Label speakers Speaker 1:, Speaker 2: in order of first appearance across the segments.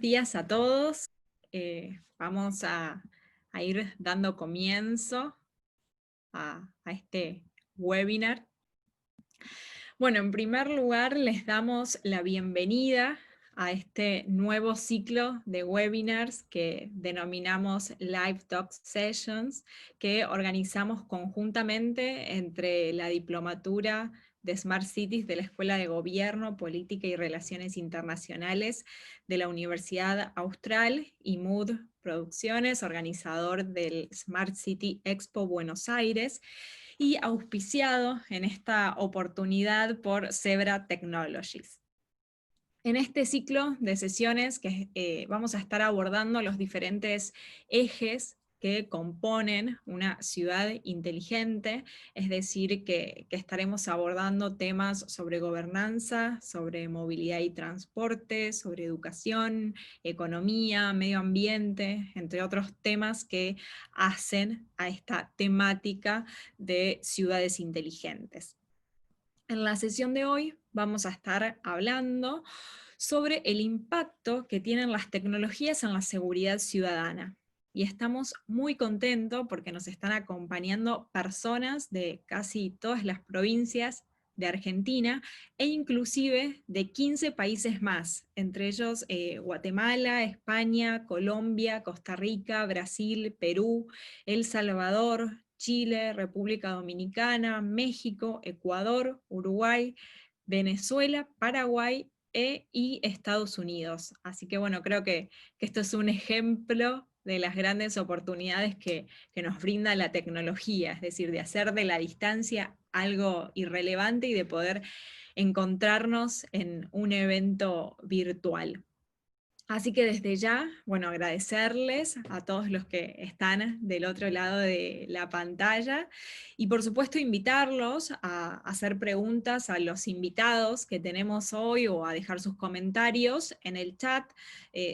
Speaker 1: Buenos días a todos. Vamos a ir dando comienzo a este webinar. Bueno, en primer lugar les damos la bienvenida a este nuevo ciclo de webinars que denominamos Live Talk Sessions, que organizamos conjuntamente entre la Diplomatura de Smart Cities de la Escuela de Gobierno, Política y Relaciones Internacionales de la Universidad Austral y Mood Producciones, organizador del Smart City Expo Buenos Aires, y auspiciado en esta oportunidad por Zebra Technologies. En este ciclo de sesiones que vamos a estar abordando los diferentes ejes que componen una ciudad inteligente, es decir, que estaremos abordando temas sobre gobernanza, sobre movilidad y transporte, sobre educación, economía, medio ambiente, entre otros temas que hacen a esta temática de ciudades inteligentes. En la sesión de hoy vamos a estar hablando sobre el impacto que tienen las tecnologías en la seguridad ciudadana. Y estamos muy contentos porque nos están acompañando personas de casi todas las provincias de Argentina e inclusive de 15 países más, entre ellos Guatemala, España, Colombia, Costa Rica, Brasil, Perú, El Salvador, Chile, República Dominicana, México, Ecuador, Uruguay, Venezuela, Paraguay y Estados Unidos. Así que bueno, creo que esto es un ejemplo de las grandes oportunidades que nos brinda la tecnología, es decir, de hacer de la distancia algo irrelevante y de poder encontrarnos en un evento virtual. Así que desde ya, bueno, agradecerles a todos los que están del otro lado de la pantalla y por supuesto invitarlos a hacer preguntas a los invitados que tenemos hoy o a dejar sus comentarios en el chat,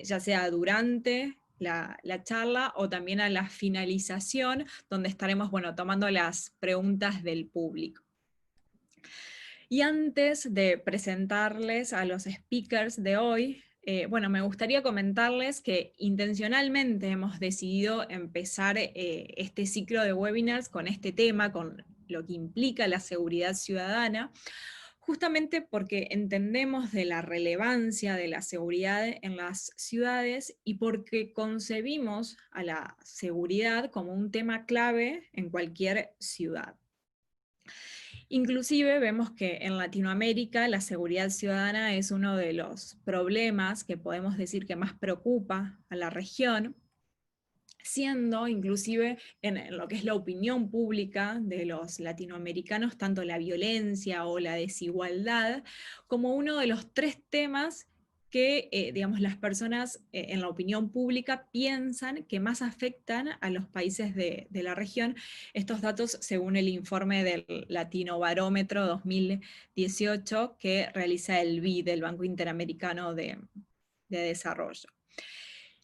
Speaker 1: ya sea durante la charla o también a la finalización, donde estaremos, bueno, tomando las preguntas del público. Y antes de presentarles a los speakers de hoy, bueno, me gustaría comentarles que intencionalmente hemos decidido empezar este ciclo de webinars con este tema, con lo que implica la seguridad ciudadana, justamente porque entendemos de la relevancia de la seguridad en las ciudades y porque concebimos a la seguridad como un tema clave en cualquier ciudad. Inclusive vemos que en Latinoamérica la seguridad ciudadana es uno de los problemas que podemos decir que más preocupa a la región, siendo inclusive en lo que es la opinión pública de los latinoamericanos, tanto la violencia o la desigualdad, como uno de los 3 temas que digamos, las personas en la opinión pública piensan que más afectan a los países de la región. Estos datos según el informe del Latinobarómetro 2018 que realiza el BID, el Banco Interamericano de Desarrollo.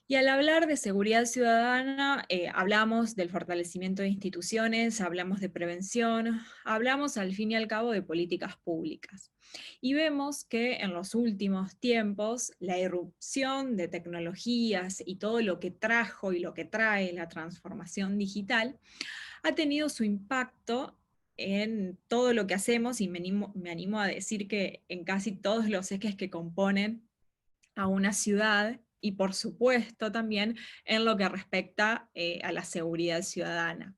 Speaker 1: Y al hablar de seguridad ciudadana, hablamos del fortalecimiento de instituciones, hablamos de prevención, hablamos al fin y al cabo de políticas públicas. Y vemos que en los últimos tiempos la irrupción de tecnologías y todo lo que trajo y lo que trae la transformación digital ha tenido su impacto en todo lo que hacemos y me animo a decir que en casi todos los ejes que componen a una ciudad y por supuesto también en lo que respecta a la seguridad ciudadana.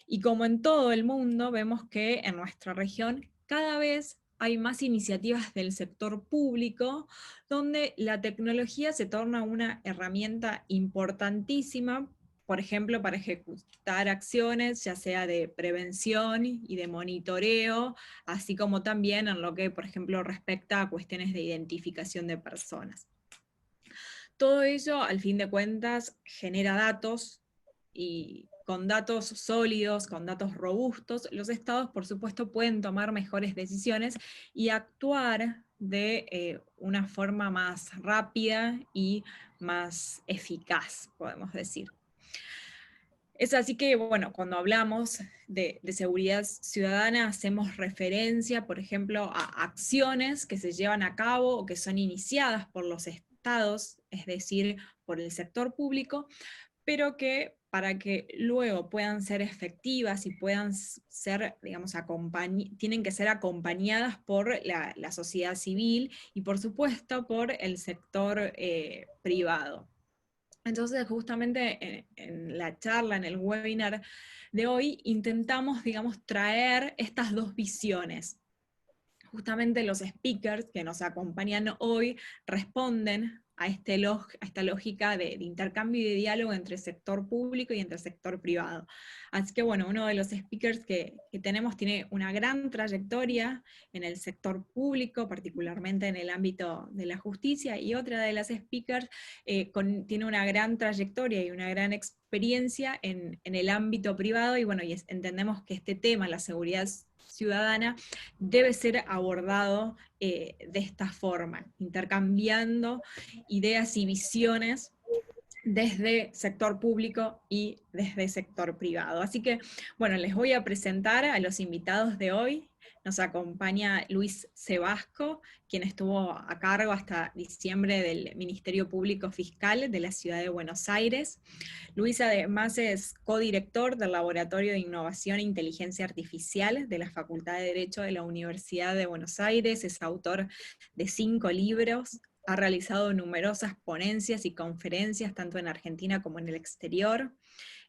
Speaker 1: Y como en todo el mundo, vemos que en nuestra región cada vez hay más iniciativas del sector público donde la tecnología se torna una herramienta importantísima, por ejemplo, para ejecutar acciones, ya sea de prevención y de monitoreo, así como también en lo que, por ejemplo, respecta a cuestiones de identificación de personas. Todo ello, al fin de cuentas, genera datos y con datos sólidos, con datos robustos, los estados, por supuesto, pueden tomar mejores decisiones y actuar de una forma más rápida y más eficaz, podemos decir. Es así que, bueno, cuando hablamos de seguridad ciudadana, hacemos referencia, por ejemplo, a acciones que se llevan a cabo o que son iniciadas por los estados prestados, es decir, por el sector público, pero que para que luego puedan ser efectivas y puedan ser, digamos, tienen que ser acompañadas por la sociedad civil y por supuesto por el sector privado. Entonces, justamente en la charla, en el webinar de hoy, intentamos, digamos, traer estas dos visiones. Justamente los speakers que nos acompañan hoy responden a esta lógica de intercambio y de diálogo entre sector público y entre sector privado. Así que bueno, uno de los speakers que tenemos tiene una gran trayectoria en el sector público, particularmente en el ámbito de la justicia, y otra de las speakers tiene una gran trayectoria y una gran experiencia en el ámbito privado, y bueno, entendemos que este tema, la seguridad ciudadana, debe ser abordado de esta forma, intercambiando ideas y visiones desde sector público y desde sector privado. Así que, bueno, les voy a presentar a los invitados de hoy. Nos acompaña Luis Sebasco, quien estuvo a cargo hasta diciembre del Ministerio Público Fiscal de la Ciudad de Buenos Aires. Luis además es codirector del Laboratorio de Innovación e Inteligencia Artificial de la Facultad de Derecho de la Universidad de Buenos Aires, es autor de 5 libros, ha realizado numerosas ponencias y conferencias tanto en Argentina como en el exterior.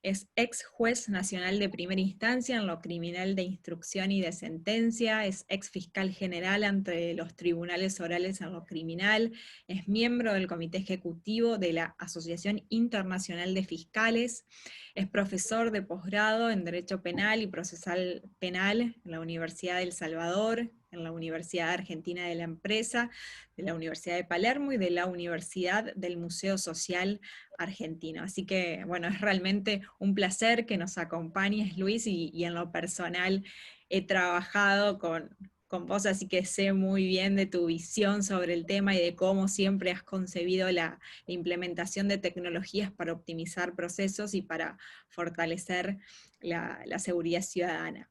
Speaker 1: Es ex juez nacional de primera instancia en lo criminal de instrucción y de sentencia, es ex fiscal general ante los tribunales orales en lo criminal, es miembro del comité ejecutivo de la Asociación Internacional de Fiscales, es profesor de posgrado en Derecho Penal y Procesal Penal en la Universidad de El Salvador, en la Universidad Argentina de la Empresa, de la Universidad de Palermo y de la Universidad del Museo Social Argentino. Así que, bueno, es realmente un placer que nos acompañes, Luis, y en lo personal he trabajado con vos, así que sé muy bien de tu visión sobre el tema y de cómo siempre has concebido la implementación de tecnologías para optimizar procesos y para fortalecer la seguridad ciudadana.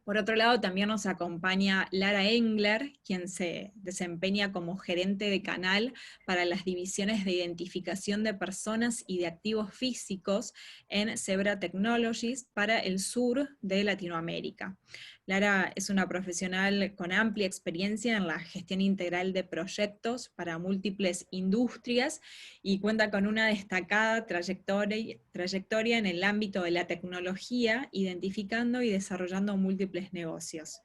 Speaker 1: Por otro lado, también nos acompaña Lara Engler, quien se desempeña como gerente de canal para las divisiones de identificación de personas y de activos físicos en Zebra Technologies para el sur de Latinoamérica. Lara es una profesional con amplia experiencia en la gestión integral de proyectos para múltiples industrias y cuenta con una destacada trayectoria en el ámbito de la tecnología, identificando y desarrollando múltiples negocios.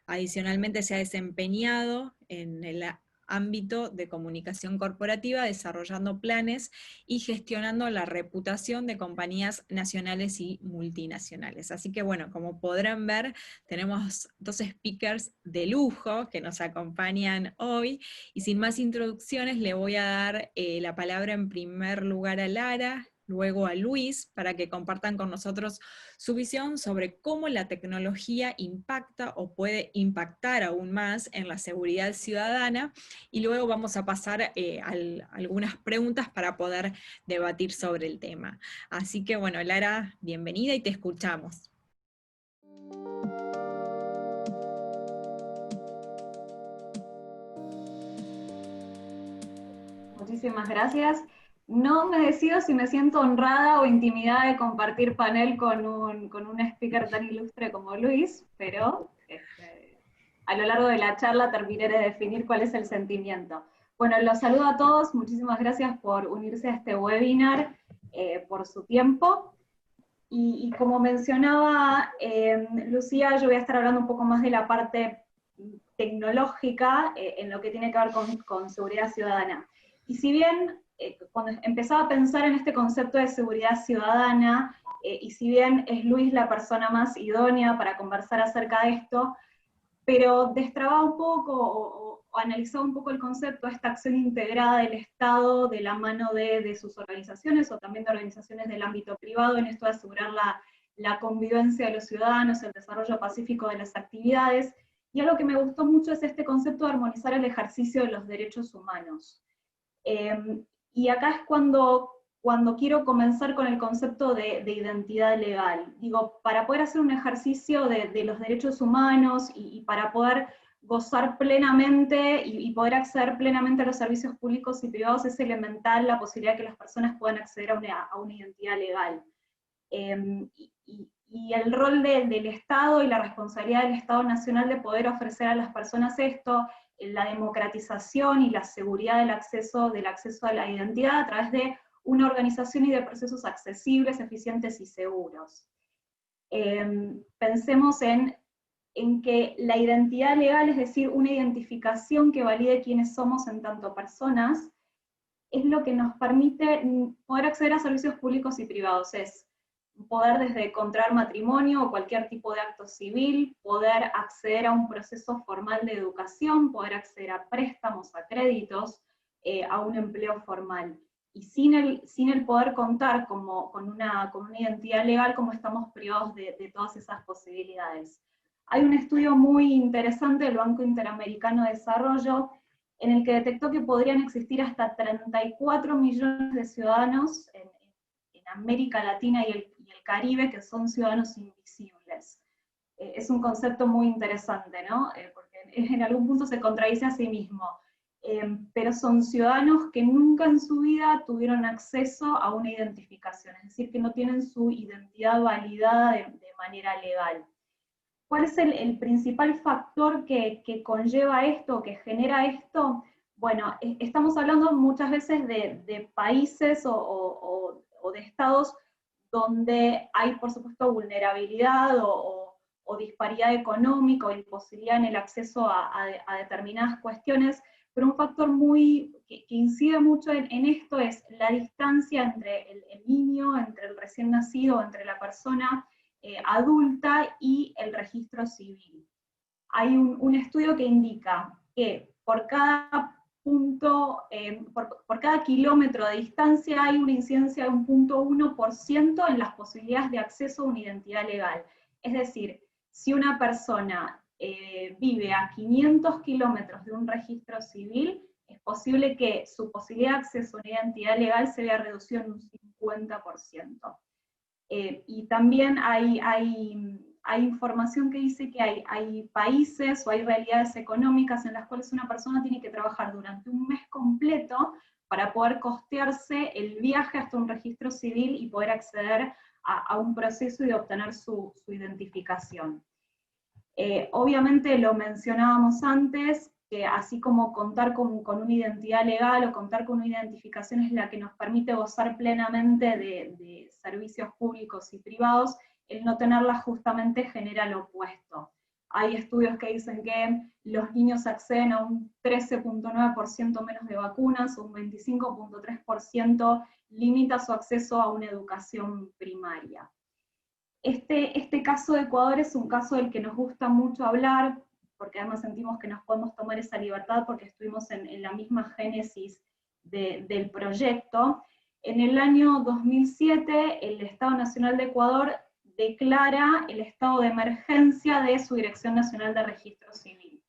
Speaker 1: Adicionalmente se ha desempeñado en el ámbito de comunicación corporativa, desarrollando planes y gestionando la reputación de compañías nacionales y multinacionales. Así que bueno, como podrán ver, tenemos 2 speakers de lujo que nos acompañan hoy, y sin más introducciones le voy a dar la palabra en primer lugar a Lara, luego a Luis, para que compartan con nosotros su visión sobre cómo la tecnología impacta o puede impactar aún más en la seguridad ciudadana, y luego vamos a pasar a algunas preguntas para poder debatir sobre el tema. Así que bueno, Lara, bienvenida y te escuchamos.
Speaker 2: Muchísimas gracias. No me decido si me siento honrada o intimidada de compartir panel con un speaker tan ilustre como Luis, pero a lo largo de la charla terminaré de definir cuál es el sentimiento. Bueno, los saludo a todos, muchísimas gracias por unirse a este webinar, por su tiempo. Y como mencionaba Lucía, yo voy a estar hablando un poco más de la parte tecnológica en lo que tiene que ver con seguridad ciudadana. Y si bien cuando empezaba a pensar en este concepto de seguridad ciudadana, y si bien es Luis la persona más idónea para conversar acerca de esto, pero destrababa un poco o analizaba un poco el concepto de esta acción integrada del Estado de la mano de sus organizaciones o también de organizaciones del ámbito privado en esto de asegurar la convivencia de los ciudadanos, el desarrollo pacífico de las actividades. Y algo que me gustó mucho es este concepto de armonizar el ejercicio de los derechos humanos. Y acá es cuando quiero comenzar con el concepto de identidad legal. Digo, para poder hacer un ejercicio de los derechos humanos y para poder gozar plenamente y poder acceder plenamente a los servicios públicos y privados es elemental la posibilidad de que las personas puedan acceder a una identidad legal. Y el rol del Estado y la responsabilidad del Estado Nacional de poder ofrecer a las personas esto, la democratización y la seguridad del acceso a la identidad a través de una organización y de procesos accesibles, eficientes y seguros. Pensemos en que la identidad legal, es decir, una identificación que valide quiénes somos en tanto personas, es lo que nos permite poder acceder a servicios públicos y privados, es poder desde contraer matrimonio o cualquier tipo de acto civil, poder acceder a un proceso formal de educación, poder acceder a préstamos, a créditos, a un empleo formal. Y sin el poder contar con una identidad legal, como estamos privados de todas esas posibilidades. Hay un estudio muy interesante del Banco Interamericano de Desarrollo, en el que detectó que podrían existir hasta 34 millones de ciudadanos en América Latina y el Caribe que son ciudadanos invisibles. Es un concepto muy interesante, ¿no? Porque en algún punto se contradice a sí mismo. Pero son ciudadanos que nunca en su vida tuvieron acceso a una identificación, es decir, que no tienen su identidad validada de manera legal. ¿Cuál es el principal factor que conlleva esto, que genera esto? Bueno, estamos hablando muchas veces de países o de estados donde hay, por supuesto, vulnerabilidad o disparidad económica o imposibilidad en el acceso a determinadas cuestiones, pero un factor que incide mucho en esto es la distancia entre el niño, entre el recién nacido, entre la persona adulta y el registro civil. Hay un estudio que indica que por cada punto, por cada kilómetro de distancia hay una incidencia de un 0.1% en las posibilidades de acceso a una identidad legal. Es decir, si una persona vive a 500 kilómetros de un registro civil, es posible que su posibilidad de acceso a una identidad legal se vea reducida en un 50%. Y también hay información que dice que hay países o hay realidades económicas en las cuales una persona tiene que trabajar durante un mes completo para poder costearse el viaje hasta un registro civil y poder acceder a un proceso y obtener su identificación. Obviamente lo mencionábamos antes, que así como contar con una identidad legal o contar con una identificación es la que nos permite gozar plenamente de servicios públicos y privados, el no tenerla justamente genera lo opuesto. Hay estudios que dicen que los niños acceden a un 13.9% menos de vacunas, un 25.3% limita su acceso a una educación primaria. Este caso de Ecuador es un caso del que nos gusta mucho hablar, porque además sentimos que nos podemos tomar esa libertad porque estuvimos en la misma génesis del proyecto. En el año 2007, el Estado Nacional de Ecuador declara el estado de emergencia de su Dirección Nacional de Registro Civil.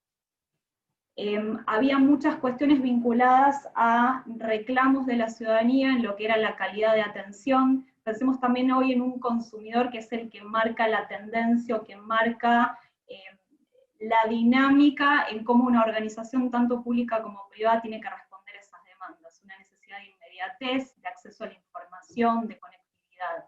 Speaker 2: Había muchas cuestiones vinculadas a reclamos de la ciudadanía en lo que era la calidad de atención. Pensemos también hoy en un consumidor que es el que marca la tendencia o que marca la dinámica en cómo una organización tanto pública como privada tiene que responder a esas demandas. Una necesidad de inmediatez, de acceso a la información, de conectividad.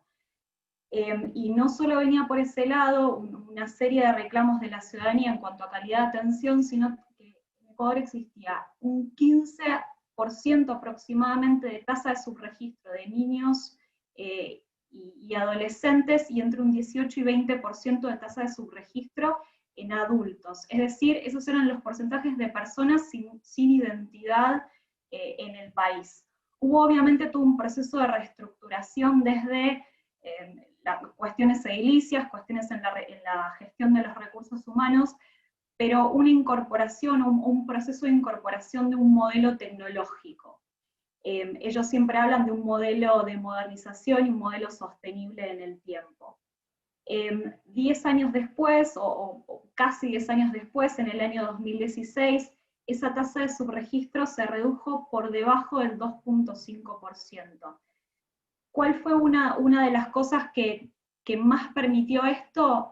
Speaker 2: Y no solo venía por ese lado una serie de reclamos de la ciudadanía en cuanto a calidad de atención, sino que en Ecuador existía un 15% aproximadamente de tasa de subregistro de niños y adolescentes, y entre un 18 y 20% de tasa de subregistro en adultos. Es decir, esos eran los porcentajes de personas sin identidad en el país. Hubo obviamente todo un proceso de reestructuración desde cuestiones edilicias, cuestiones en la gestión de los recursos humanos, pero una incorporación, un proceso de incorporación de un modelo tecnológico. Ellos siempre hablan de un modelo de modernización y un modelo sostenible en el tiempo. 10 años después, o casi 10 años después, en el año 2016, esa tasa de subregistro se redujo por debajo del 2.5%. ¿Cuál fue una de las cosas que más permitió esto?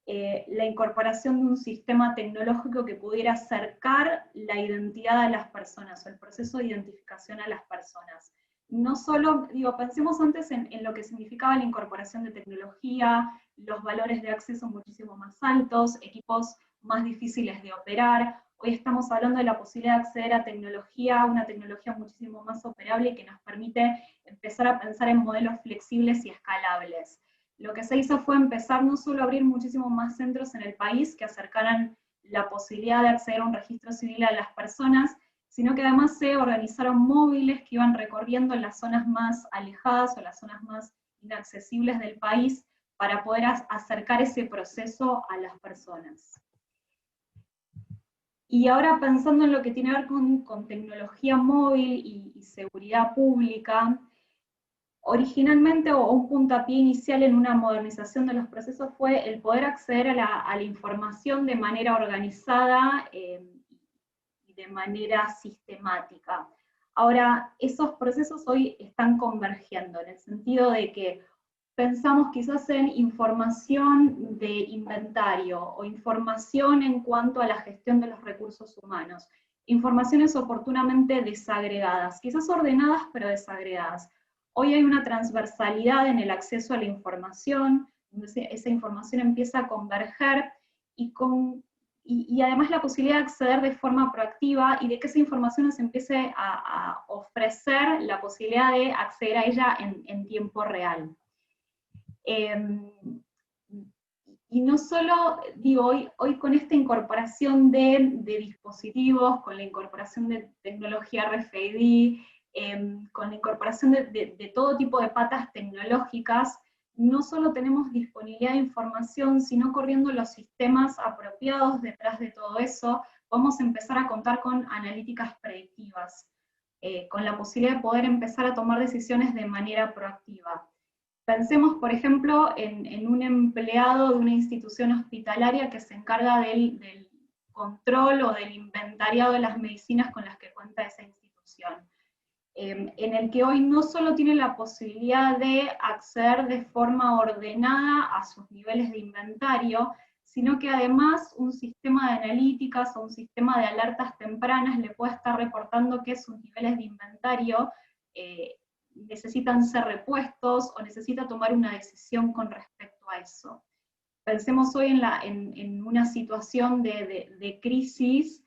Speaker 2: la incorporación de un sistema tecnológico que pudiera acercar la identidad a las personas, o el proceso de identificación a las personas. No solo, digo, pensemos antes en lo que significaba la incorporación de tecnología, los valores de acceso muchísimo más altos, equipos más difíciles de operar. Hoy estamos hablando de la posibilidad de acceder a tecnología, una tecnología muchísimo más operable que nos permite empezar a pensar en modelos flexibles y escalables. Lo que se hizo fue empezar no solo a abrir muchísimos más centros en el país que acercaran la posibilidad de acceder a un registro civil a las personas, sino que además se organizaron móviles que iban recorriendo las zonas más alejadas o las zonas más inaccesibles del país para poder acercar ese proceso a las personas. Y ahora pensando en lo que tiene que ver con tecnología móvil y seguridad pública, originalmente, o un puntapié inicial en una modernización de los procesos fue el poder acceder a la información de manera organizada y de manera sistemática. Ahora, esos procesos hoy están convergiendo, en el sentido de que pensamos quizás en información de inventario o información en cuanto a la gestión de los recursos humanos, informaciones oportunamente desagregadas, quizás ordenadas pero desagregadas. Hoy hay una transversalidad en el acceso a la información, donde esa información empieza a converger y además la posibilidad de acceder de forma proactiva y de que esa información nos empiece a ofrecer la posibilidad de acceder a ella en tiempo real. Y no solo, digo, hoy con esta incorporación de dispositivos, con la incorporación de tecnología RFID, con la incorporación de todo tipo de patas tecnológicas, no solo tenemos disponibilidad de información, sino corriendo los sistemas apropiados detrás de todo eso, vamos a empezar a contar con analíticas predictivas, con la posibilidad de poder empezar a tomar decisiones de manera proactiva. Pensemos, por ejemplo, en un empleado de una institución hospitalaria que se encarga del control o del inventariado de las medicinas con las que cuenta esa institución, en el que hoy no solo tiene la posibilidad de acceder de forma ordenada a sus niveles de inventario, sino que además un sistema de analíticas o un sistema de alertas tempranas le puede estar reportando que sus niveles de inventario necesitan ser repuestos o necesita tomar una decisión con respecto a eso. Pensemos hoy en una situación de crisis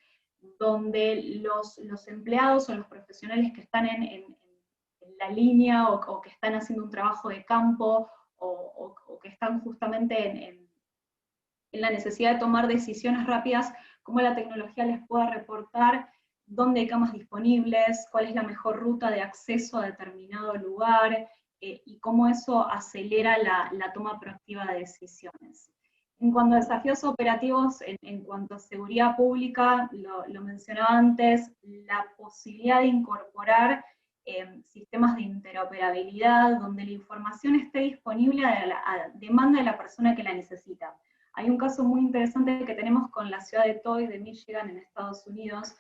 Speaker 2: donde los empleados o los profesionales que están en la línea o que están haciendo un trabajo de campo o que están justamente en la necesidad de tomar decisiones rápidas, cómo la tecnología les pueda reportar dónde hay camas disponibles, cuál es la mejor ruta de acceso a determinado lugar, y cómo eso acelera la toma proactiva de decisiones. En cuanto a desafíos operativos, en cuanto a seguridad pública, lo mencionaba antes, la posibilidad de incorporar sistemas de interoperabilidad, donde la información esté disponible a demanda de la persona que la necesita. Hay un caso muy interesante que tenemos con la ciudad de Troy, de Michigan, en Estados Unidos,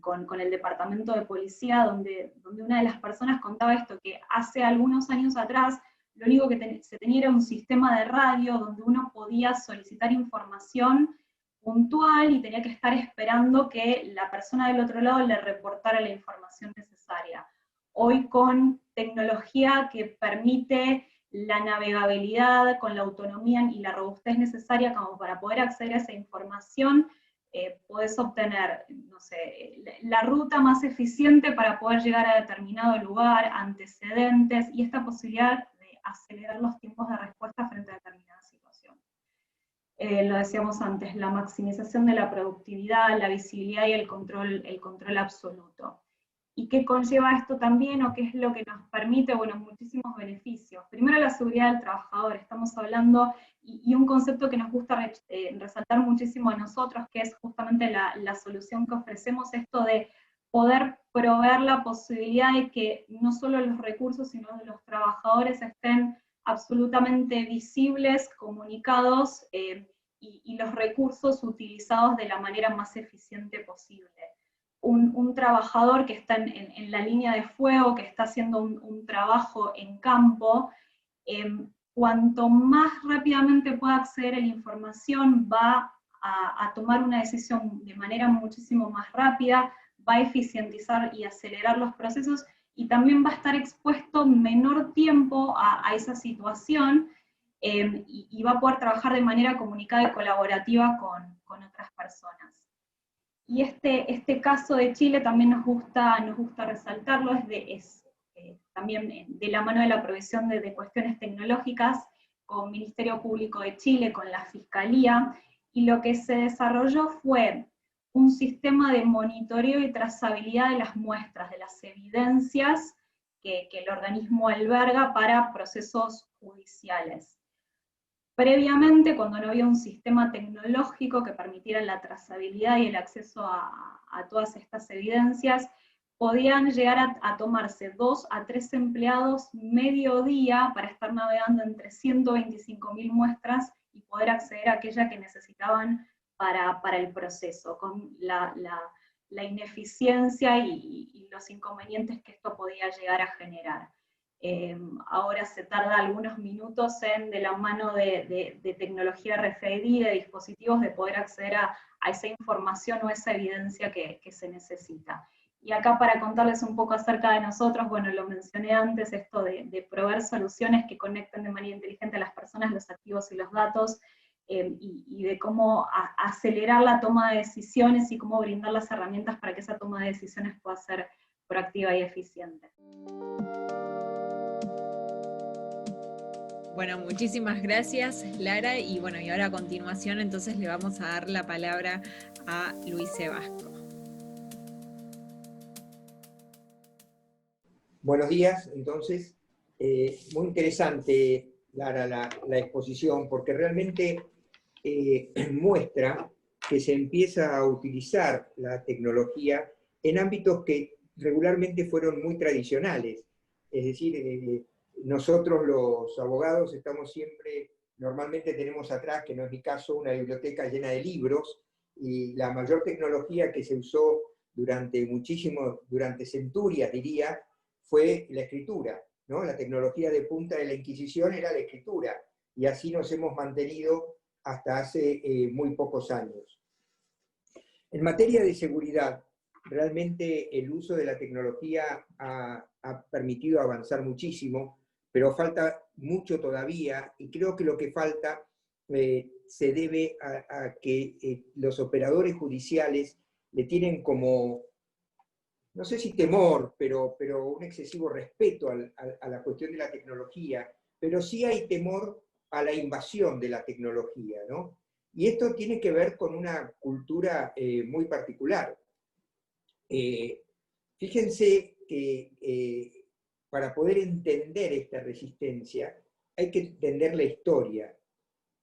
Speaker 2: con el departamento de policía, donde una de las personas contaba esto, que hace algunos años atrás, lo único que se tenía era un sistema de radio donde uno podía solicitar información puntual y tenía que estar esperando que la persona del otro lado le reportara la información necesaria. Hoy con tecnología que permite la navegabilidad, con la autonomía y la robustez necesaria como para poder acceder a esa información, podés obtener, no sé, la ruta más eficiente para poder llegar a determinado lugar, antecedentes, y esta posibilidad de acelerar los tiempos de respuesta frente a determinada situación. Lo decíamos antes, la maximización de la productividad, la visibilidad y el control absoluto. ¿Y qué conlleva esto también, o qué es lo que nos permite? Bueno, muchísimos beneficios. Primero, la seguridad del trabajador. Estamos hablando, y un concepto que nos gusta resaltar muchísimo a nosotros, que es justamente la solución que ofrecemos, esto de poder proveer la posibilidad de que no solo los recursos, sino los trabajadores estén absolutamente visibles, comunicados, y los recursos utilizados de la manera más eficiente posible. Un trabajador que está en la línea de fuego, que está haciendo un trabajo en campo, cuanto más rápidamente pueda acceder a la información, va a tomar una decisión de manera muchísimo más rápida, va a eficientizar y acelerar los procesos, y también va a estar expuesto menor tiempo a esa situación, y va a poder trabajar de manera comunicada y colaborativa con otras personas. Y este caso de Chile también nos gusta resaltarlo, también de la mano de la provisión de cuestiones tecnológicas, con Ministerio Público de Chile, con la Fiscalía, y lo que se desarrolló fue un sistema de monitoreo y trazabilidad de las muestras, de las evidencias que el organismo alberga para procesos judiciales. Previamente, cuando no había un sistema tecnológico que permitiera la trazabilidad y el acceso a todas estas evidencias, podían llegar a tomarse 2 a 3 empleados medio día para estar navegando entre 125.000 muestras y poder acceder a aquella que necesitaban para el proceso, con la ineficiencia y los inconvenientes que esto podía llegar a generar. Ahora se tarda algunos minutos de la mano de tecnología RFID, de dispositivos, de poder acceder a esa información o esa evidencia que se necesita. Y acá, para contarles un poco acerca de nosotros, bueno, lo mencioné antes, esto de proveer soluciones que conecten de manera inteligente a las personas, los activos y los datos, y de cómo acelerar la toma de decisiones y cómo brindar las herramientas para que esa toma de decisiones pueda ser proactiva y eficiente.
Speaker 1: Bueno, muchísimas gracias, Lara, y bueno, y ahora a continuación entonces le vamos a dar la palabra a Luis Sebasco.
Speaker 3: Buenos días, entonces. Muy interesante, Lara, la exposición, porque realmente muestra que se empieza a utilizar la tecnología en ámbitos que regularmente fueron muy tradicionales. Es decir, nosotros los abogados estamos siempre, normalmente tenemos atrás, que no es mi caso, una biblioteca llena de libros, y la mayor tecnología que se usó durante centurias, diría, fue la escritura, ¿no? La tecnología de punta de la Inquisición era la escritura, y así nos hemos mantenido hasta hace muy pocos años. En materia de seguridad, realmente el uso de la tecnología ha permitido avanzar muchísimo, pero falta mucho todavía, y creo que lo que falta se debe a que los operadores judiciales le tienen como, no sé si temor, pero un excesivo respeto a la cuestión de la tecnología, pero sí hay temor a la invasión de la tecnología, ¿no? Y esto tiene que ver con una cultura muy particular. Fíjense que para poder entender esta resistencia hay que entender la historia.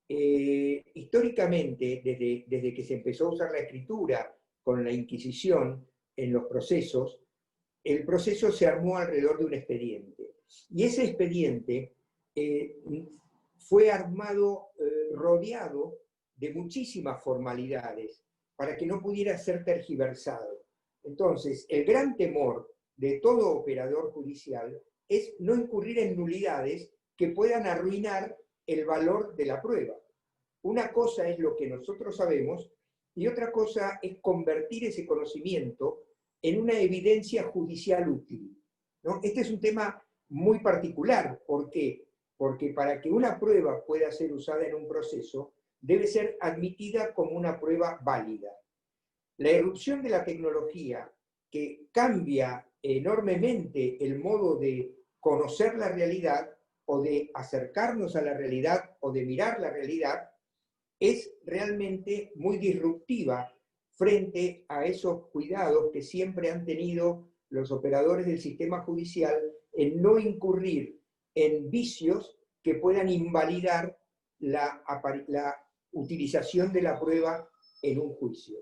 Speaker 3: Históricamente, desde que se empezó a usar la escritura con la Inquisición en los procesos, el proceso se armó alrededor de un expediente. Y ese expediente fue armado rodeado de muchísimas formalidades para que no pudiera ser tergiversado. Entonces, el gran temor de todo operador judicial es no incurrir en nulidades que puedan arruinar el valor de la prueba. Una cosa es lo que nosotros sabemos y otra cosa es convertir ese conocimiento en una evidencia judicial útil, ¿no? Este es un tema muy particular. ¿Por qué? Porque para que una prueba pueda ser usada en un proceso, debe ser admitida como una prueba válida. La irrupción de la tecnología, que cambia enormemente el modo de conocer la realidad, o de acercarnos a la realidad, o de mirar la realidad, es realmente muy disruptiva frente a esos cuidados que siempre han tenido los operadores del sistema judicial en no incurrir en vicios que puedan invalidar la utilización de la prueba en un juicio.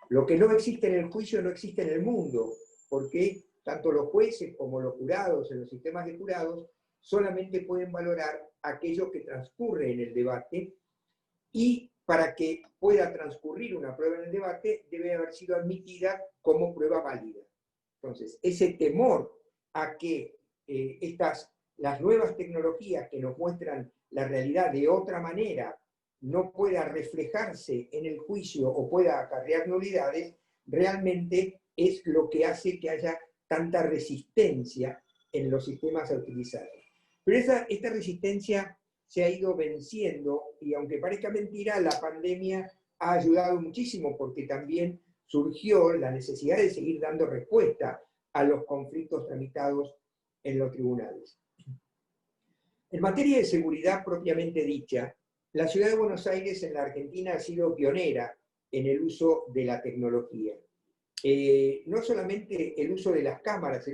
Speaker 3: Lo que no existe en el juicio no existe en el mundo, porque tanto los jueces como los jurados en los sistemas de jurados solamente pueden valorar aquello que transcurre en el debate, y para que pueda transcurrir una prueba en el debate debe haber sido admitida como prueba válida. Entonces, ese temor a que las nuevas tecnologías que nos muestran la realidad de otra manera no pueda reflejarse en el juicio o pueda acarrear nulidades, realmente es lo que hace que haya tanta resistencia en los sistemas a utilizar. Pero esta resistencia se ha ido venciendo y aunque parezca mentira, la pandemia ha ayudado muchísimo porque también surgió la necesidad de seguir dando respuesta a los conflictos tramitados en los tribunales. En materia de seguridad propiamente dicha, la ciudad de Buenos Aires en la Argentina ha sido pionera en el uso de la tecnología. No solamente el uso de las cámaras,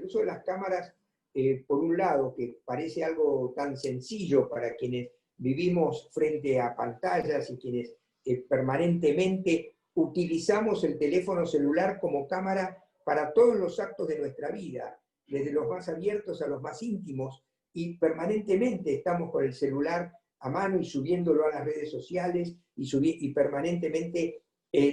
Speaker 3: por un lado, que parece algo tan sencillo para quienes vivimos frente a pantallas y quienes permanentemente utilizamos el teléfono celular como cámara para todos los actos de nuestra vida, desde los más abiertos a los más íntimos, y permanentemente estamos con el celular a mano y subiéndolo a las redes sociales y permanentemente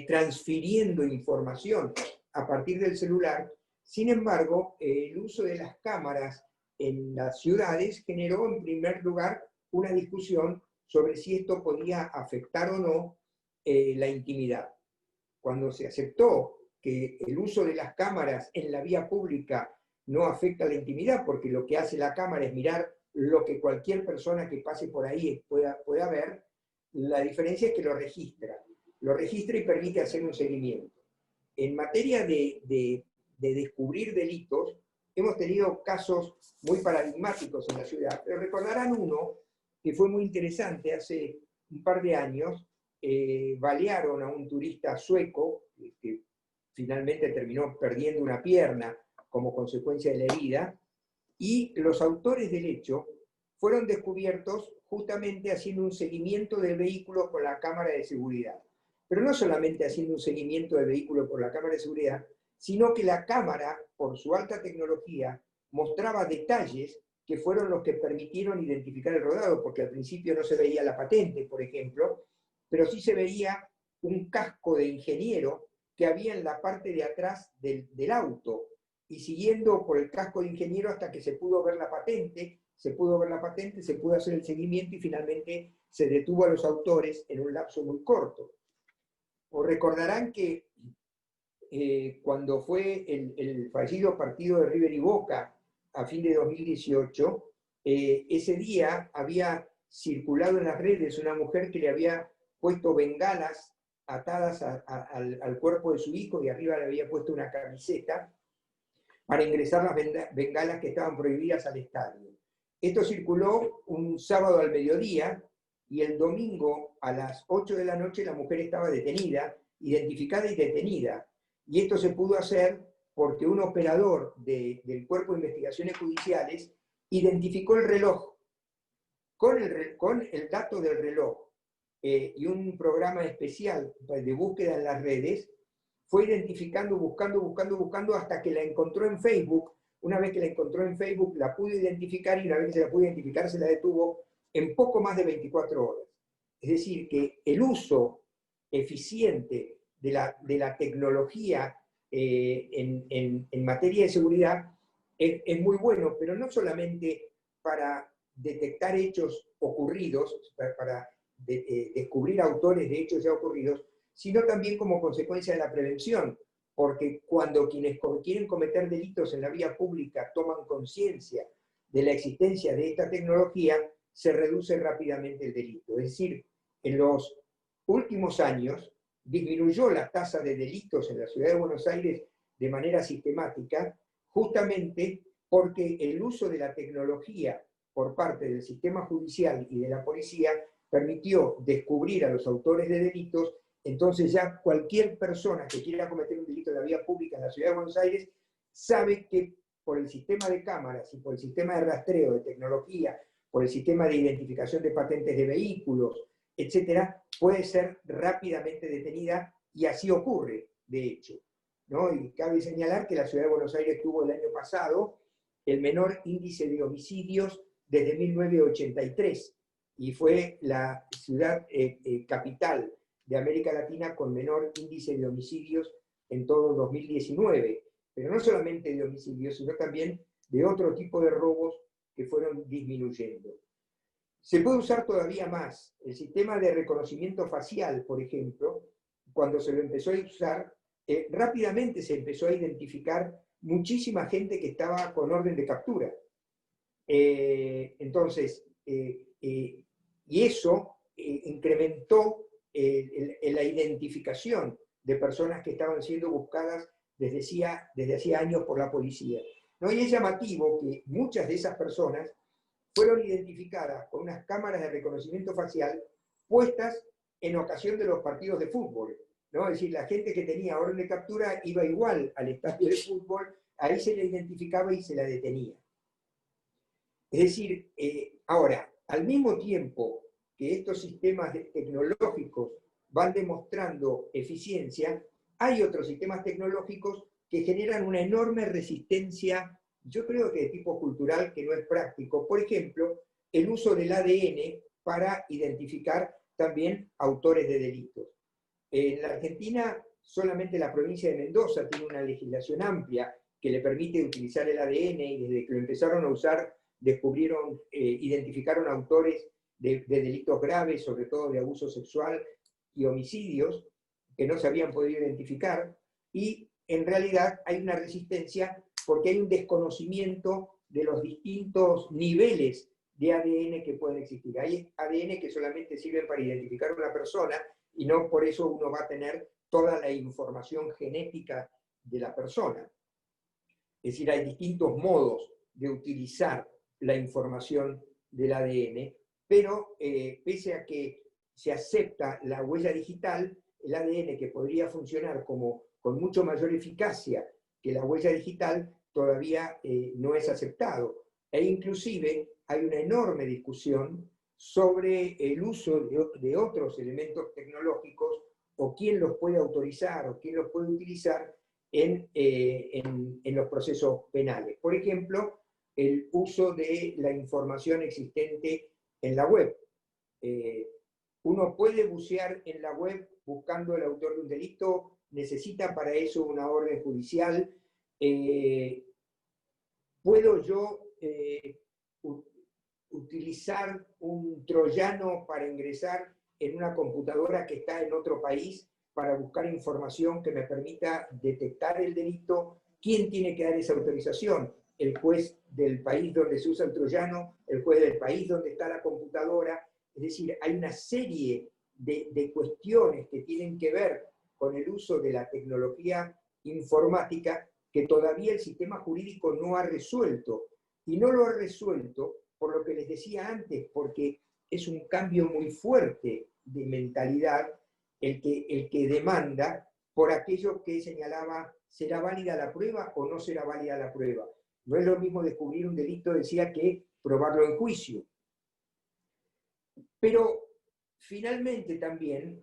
Speaker 3: transfiriendo información a partir del celular. Sin embargo, el uso de las cámaras en las ciudades generó en primer lugar una discusión sobre si esto podía afectar o no la intimidad. Cuando se aceptó que el uso de las cámaras en la vía pública no afecta la intimidad, porque lo que hace la cámara es mirar lo que cualquier persona que pase por ahí pueda ver, la diferencia es que lo registra y permite hacer un seguimiento. En materia de descubrir delitos, hemos tenido casos muy paradigmáticos en la ciudad, pero recordarán uno que fue muy interesante. Hace un par de años balearon a un turista sueco que finalmente terminó perdiendo una pierna como consecuencia de la herida, y los autores del hecho fueron descubiertos justamente haciendo un seguimiento del vehículo con la cámara de seguridad. Pero no solamente haciendo un seguimiento del vehículo por la cámara de seguridad, sino que la cámara, por su alta tecnología, mostraba detalles que fueron los que permitieron identificar el rodado, porque al principio no se veía la patente, por ejemplo, pero sí se veía un casco de ingeniero que había en la parte de atrás del auto, y siguiendo por el casco de ingeniero hasta que se pudo ver la patente, se pudo hacer el seguimiento y finalmente se detuvo a los autores en un lapso muy corto. O recordarán que cuando fue el fallido partido de River y Boca a fin de 2018, ese día había circulado en las redes una mujer que le había puesto bengalas atadas al cuerpo de su hijo y arriba le había puesto una camiseta para ingresar las bengalas que estaban prohibidas al estadio. Esto circuló un sábado al mediodía y el domingo a las 8 de la noche la mujer estaba detenida, identificada y detenida. Y esto se pudo hacer porque un operador del Cuerpo de Investigaciones Judiciales identificó el reloj. Con el dato del reloj y un programa especial de búsqueda en las redes, fue identificando, buscando, hasta que la encontró en Facebook. Una vez que la encontró en Facebook, la pudo identificar, y una vez que se la pudo identificar, se la detuvo en poco más de 24 horas. Es decir, que el uso eficiente de la tecnología en materia de seguridad es muy bueno, pero no solamente para detectar hechos ocurridos, para descubrir autores de hechos ya ocurridos, sino también como consecuencia de la prevención, porque cuando quienes quieren cometer delitos en la vía pública toman conciencia de la existencia de esta tecnología, se reduce rápidamente el delito. Es decir, en los últimos años disminuyó la tasa de delitos en la ciudad de Buenos Aires de manera sistemática, justamente porque el uso de la tecnología por parte del sistema judicial y de la policía permitió descubrir a los autores de delitos. Entonces ya cualquier persona que quiera cometer un delito en la vía pública en la ciudad de Buenos Aires sabe que por el sistema de cámaras y por el sistema de rastreo de tecnología, por el sistema de identificación de patentes de vehículos, etcétera, puede ser rápidamente detenida, y así ocurre, de hecho, ¿no? Y cabe señalar que la ciudad de Buenos Aires tuvo el año pasado el menor índice de homicidios desde 1983, y fue la ciudad capital de América Latina con menor índice de homicidios en todo 2019, pero no solamente de homicidios, sino también de otro tipo de robos que fueron disminuyendo. Se puede usar todavía más. El sistema de reconocimiento facial, por ejemplo, cuando se lo empezó a usar, rápidamente se empezó a identificar muchísima gente que estaba con orden de captura. Entonces, y eso incrementó la identificación de personas que estaban siendo buscadas desde hacía años por la policía, ¿no? Y es llamativo que muchas de esas personas fueron identificadas con unas cámaras de reconocimiento facial puestas en ocasión de los partidos de fútbol, ¿no? Es decir, la gente que tenía orden de captura iba igual al estadio de fútbol, ahí se la identificaba y se la detenía. Es decir, ahora, al mismo tiempo que estos sistemas tecnológicos van demostrando eficiencia, hay otros sistemas tecnológicos que generan una enorme resistencia, yo creo que de tipo cultural, que no es práctico. Por ejemplo, el uso del ADN para identificar también autores de delitos. En la Argentina, solamente la provincia de Mendoza tiene una legislación amplia que le permite utilizar el ADN, y desde que lo empezaron a usar, identificaron autores de delitos graves, sobre todo de abuso sexual y homicidios, que no se habían podido identificar, y en realidad hay una resistencia porque hay un desconocimiento de los distintos niveles de ADN que pueden existir. Hay ADN que solamente sirven para identificar a una persona y no por eso uno va a tener toda la información genética de la persona. Es decir, hay distintos modos de utilizar la información del ADN, pero pese a que se acepta la huella digital, el ADN, que podría funcionar con mucho mayor eficacia que la huella digital, todavía no es aceptado. E inclusive hay una enorme discusión sobre el uso de otros elementos tecnológicos, o quién los puede autorizar o quién los puede utilizar en los procesos penales. Por ejemplo, el uso de la información existente en la web. Uno puede bucear en la web buscando el autor de un delito, necesita para eso una orden judicial. ¿Puedo yo utilizar un troyano para ingresar en una computadora que está en otro país para buscar información que me permita detectar el delito? ¿Quién tiene que dar esa autorización? ¿El juez del país donde se usa el troyano? ¿El juez del país donde está la computadora? Es decir, hay una serie de cuestiones que tienen que ver con el uso de la tecnología informática que todavía el sistema jurídico no ha resuelto. Y no lo ha resuelto por lo que les decía antes, porque es un cambio muy fuerte de mentalidad el que demanda por aquello que señalaba, ¿será válida la prueba o no será válida la prueba? No es lo mismo descubrir un delito, decía, que probarlo en juicio. Pero finalmente también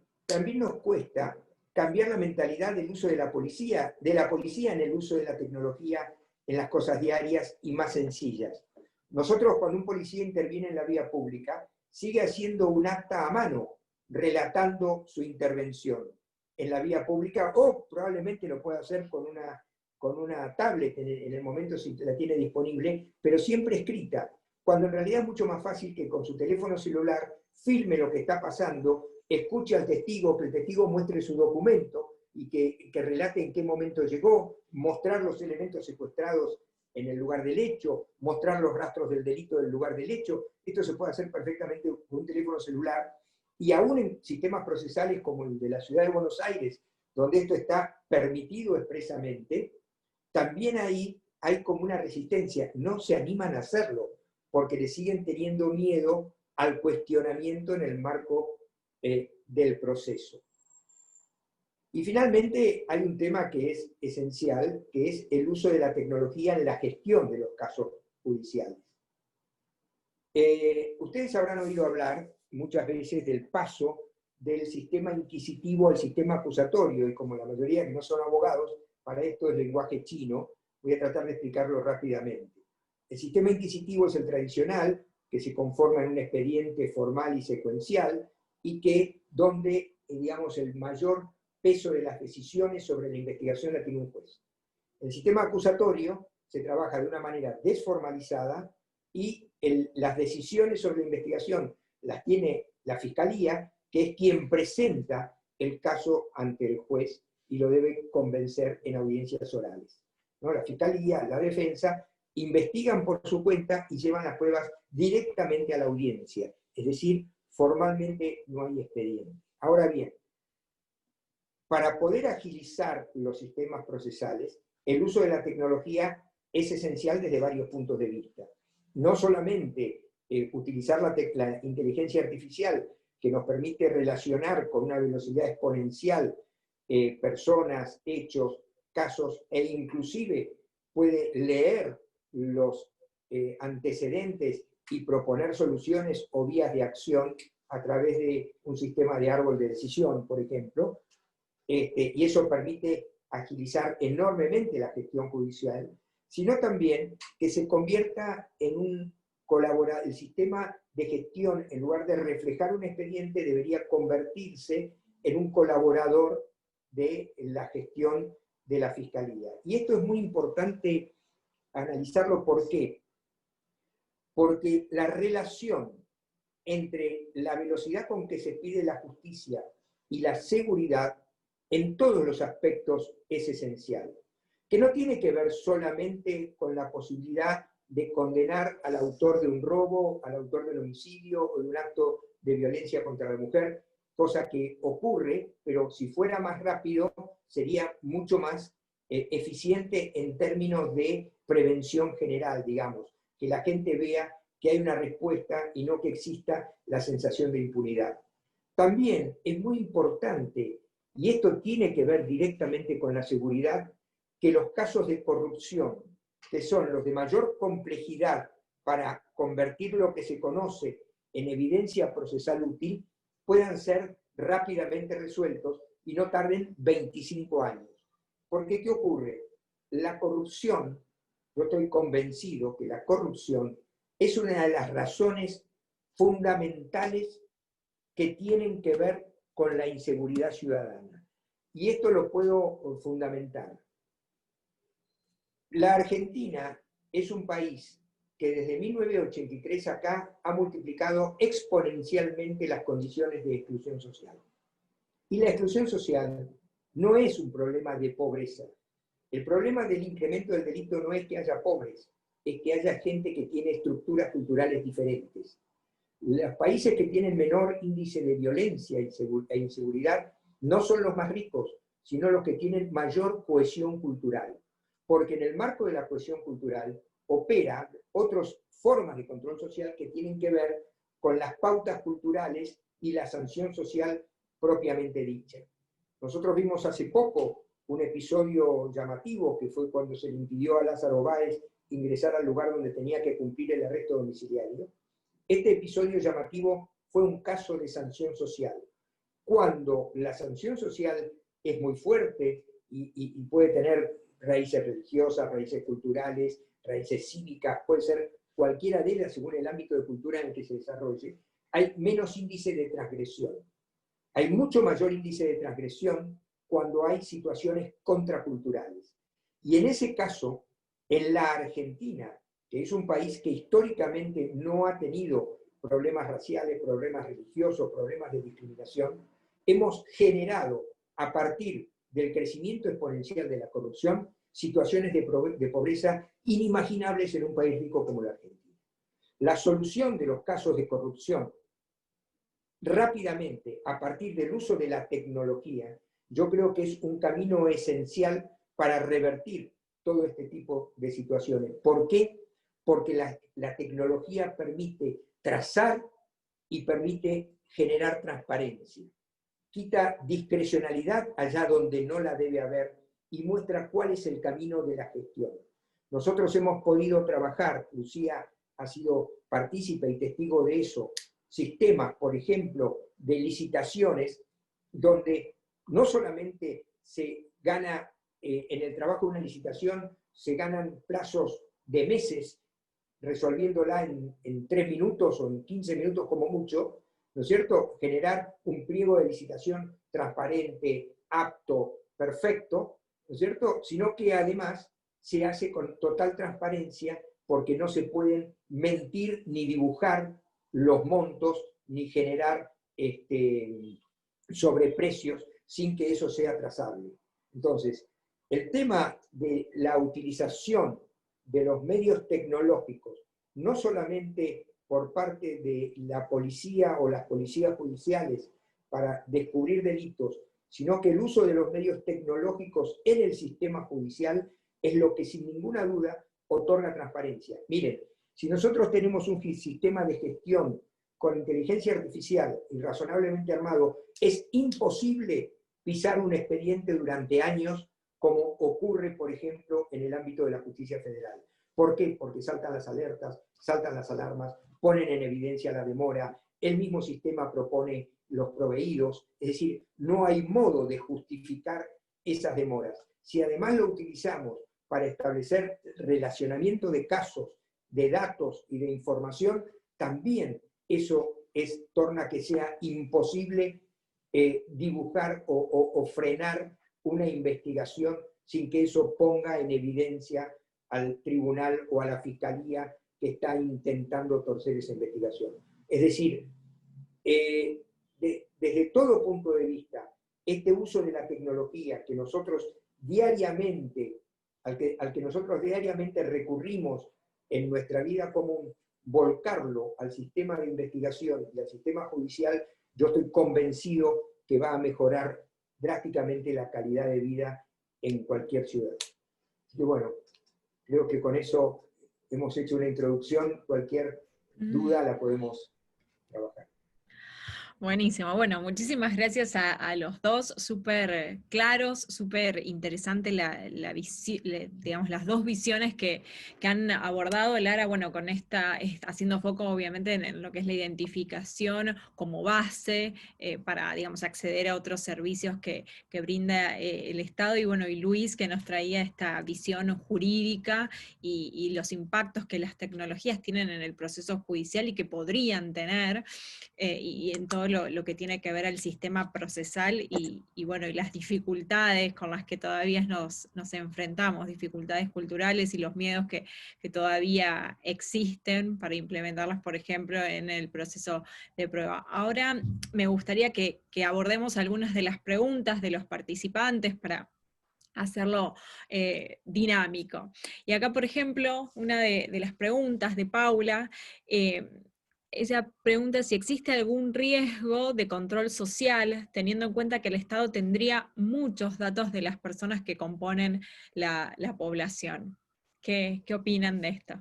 Speaker 3: nos cuesta cambiar la mentalidad del uso de la policía en el uso de la tecnología en las cosas diarias y más sencillas. Nosotros, cuando un policía interviene en la vía pública, sigue haciendo un acta a mano, relatando su intervención en la vía pública, o probablemente lo pueda hacer con una tablet en el momento si la tiene disponible, pero siempre escrita, cuando en realidad es mucho más fácil que con su teléfono celular filme lo que está pasando, escuche al testigo, que el testigo muestre su documento y que relate en qué momento llegó, mostrar los elementos secuestrados en el lugar del hecho, mostrar los rastros del delito del lugar del hecho. Esto se puede hacer perfectamente con un teléfono celular, y aún en sistemas procesales como el de la Ciudad de Buenos Aires, donde esto está permitido expresamente, también ahí hay como una resistencia, no se animan a hacerlo, porque le siguen teniendo miedo al cuestionamiento en el marco del proceso. Y finalmente hay un tema que es esencial, que es el uso de la tecnología en la gestión de los casos judiciales. Ustedes habrán oído hablar muchas veces del paso del sistema inquisitivo al sistema acusatorio, y como la mayoría que no son abogados, para esto es lenguaje chino, voy a tratar de explicarlo rápidamente. El sistema inquisitivo es el tradicional, que se conforma en un expediente formal y secuencial, y que donde, digamos, el mayor peso de las decisiones sobre la investigación la tiene un juez. El sistema acusatorio se trabaja de una manera desformalizada y las decisiones sobre la investigación las tiene la Fiscalía, que es quien presenta el caso ante el juez y lo debe convencer en audiencias orales, ¿no? La Fiscalía, la defensa, investigan por su cuenta y llevan las pruebas directamente a la audiencia. Es decir, formalmente no hay expediente. Ahora bien, para poder agilizar los sistemas procesales, el uso de la tecnología es esencial desde varios puntos de vista. No solamente utilizar la inteligencia artificial, que nos permite relacionar con una velocidad exponencial personas, hechos, casos, e inclusive puede leer los antecedentes y proponer soluciones o vías de acción a través de un sistema de árbol de decisión, por ejemplo, y eso permite agilizar enormemente la gestión judicial, sino también que se convierta en un colaborador. El sistema de gestión, en lugar de reflejar un expediente, debería convertirse en un colaborador de la gestión de la Fiscalía. Y esto es muy importante analizarlo. ¿Por qué? Porque la relación entre la velocidad con que se pide la justicia y la seguridad en todos los aspectos es esencial, que no tiene que ver solamente con la posibilidad de condenar al autor de un robo, al autor del homicidio o de un acto de violencia contra la mujer, cosa que ocurre, pero si fuera más rápido sería mucho más eficiente en términos de prevención general, digamos, que la gente vea que hay una respuesta y no que exista la sensación de impunidad. También es muy importante, y esto tiene que ver directamente con la seguridad, que los casos de corrupción, que son los de mayor complejidad para convertir lo que se conoce en evidencia procesal útil, puedan ser rápidamente resueltos y no tarden 25 años. Porque, ¿qué ocurre? La corrupción, yo estoy convencido que la corrupción es una de las razones fundamentales que tienen que ver con la inseguridad ciudadana. Y esto lo puedo fundamentar. La Argentina es un país que desde 1983 acá ha multiplicado exponencialmente las condiciones de exclusión social. Y la exclusión social no es un problema de pobreza. El problema del incremento del delito no es que haya pobres, es que haya gente que tiene estructuras culturales diferentes. Los países que tienen menor índice de violencia e inseguridad no son los más ricos, sino los que tienen mayor cohesión cultural. Porque en el marco de la cohesión cultural opera otras formas de control social que tienen que ver con las pautas culturales y la sanción social propiamente dicha. Nosotros vimos hace poco un episodio llamativo que fue cuando se le impidió a Lázaro Báez ingresar al lugar donde tenía que cumplir el arresto domiciliario. Este episodio llamativo fue un caso de sanción social. Cuando la sanción social es muy fuerte y puede tener raíces religiosas, raíces culturales, raíces cívicas, puede ser cualquiera de ellas según el ámbito de cultura en el que se desarrolle, hay menos índice de transgresión. Hay mucho mayor índice de transgresión cuando hay situaciones contraculturales. Y en ese caso, en la Argentina, que es un país que históricamente no ha tenido problemas raciales, problemas religiosos, problemas de discriminación, hemos generado, a partir del crecimiento exponencial de la corrupción, situaciones de pobreza inimaginables en un país rico como la Argentina. La solución de los casos de corrupción rápidamente, a partir del uso de la tecnología, yo creo que es un camino esencial para revertir todo este tipo de situaciones. ¿Por qué? Porque la tecnología permite trazar y permite generar transparencia. Quita discrecionalidad allá donde no la debe haber y muestra cuál es el camino de la gestión. Nosotros hemos podido trabajar, Lucía ha sido partícipe y testigo de eso, sistemas, por ejemplo, de licitaciones, donde no solamente se gana en el trabajo de una licitación, se ganan plazos de meses resolviéndola en 3 minutos o en 15 minutos como mucho, ¿no es cierto? Generar un pliego de licitación transparente, apto, perfecto, ¿no es cierto? Sino que además se hace con total transparencia porque no se pueden mentir ni dibujar los montos, ni generar sobreprecios sin que eso sea trazable. Entonces, el tema de la utilización de los medios tecnológicos, no solamente por parte de la policía o las policías judiciales para descubrir delitos, sino que el uso de los medios tecnológicos en el sistema judicial es lo que sin ninguna duda otorga transparencia. Miren, si nosotros tenemos un sistema de gestión con inteligencia artificial y razonablemente armado, es imposible pisar un expediente durante años, como ocurre, por ejemplo, en el ámbito de la justicia federal. ¿Por qué? Porque saltan las alertas, saltan las alarmas, ponen en evidencia la demora, el mismo sistema propone los proveídos, es decir, no hay modo de justificar esas demoras. Si además lo utilizamos para establecer relacionamiento de casos, de datos y de información, también eso torna que sea imposible dibujar o frenar una investigación sin que eso ponga en evidencia al tribunal o a la fiscalía que está intentando torcer esa investigación. Es decir, desde todo punto de vista, este uso de la tecnología que nosotros diariamente, al que nosotros diariamente recurrimos en nuestra vida común, volcarlo al sistema de investigación y al sistema judicial, yo estoy convencido que va a mejorar drásticamente la calidad de vida en cualquier ciudad. Así que bueno, creo que con eso hemos hecho una introducción, cualquier duda la podemos trabajar.
Speaker 1: Buenísimo. Bueno, muchísimas gracias a los dos, súper claros, súper interesante digamos, las dos visiones que han abordado. Lara, bueno, con haciendo foco obviamente en lo que es la identificación como base para, digamos, acceder a otros servicios que brinda el Estado, y bueno, y Luis, que nos traía esta visión jurídica y los impactos que las tecnologías tienen en el proceso judicial y que podrían tener, y en todo lo que tiene que ver al sistema procesal y bueno, y las dificultades con las que todavía nos enfrentamos, dificultades culturales y los miedos que todavía existen para implementarlas, por ejemplo, en el proceso de prueba. Ahora me gustaría que abordemos algunas de las preguntas de los participantes para hacerlo dinámico. Y acá, por ejemplo, una de las preguntas de Paula, ella pregunta si existe algún riesgo de control social, teniendo en cuenta que el Estado tendría muchos datos de las personas que componen la población. ¿Qué opinan de esto?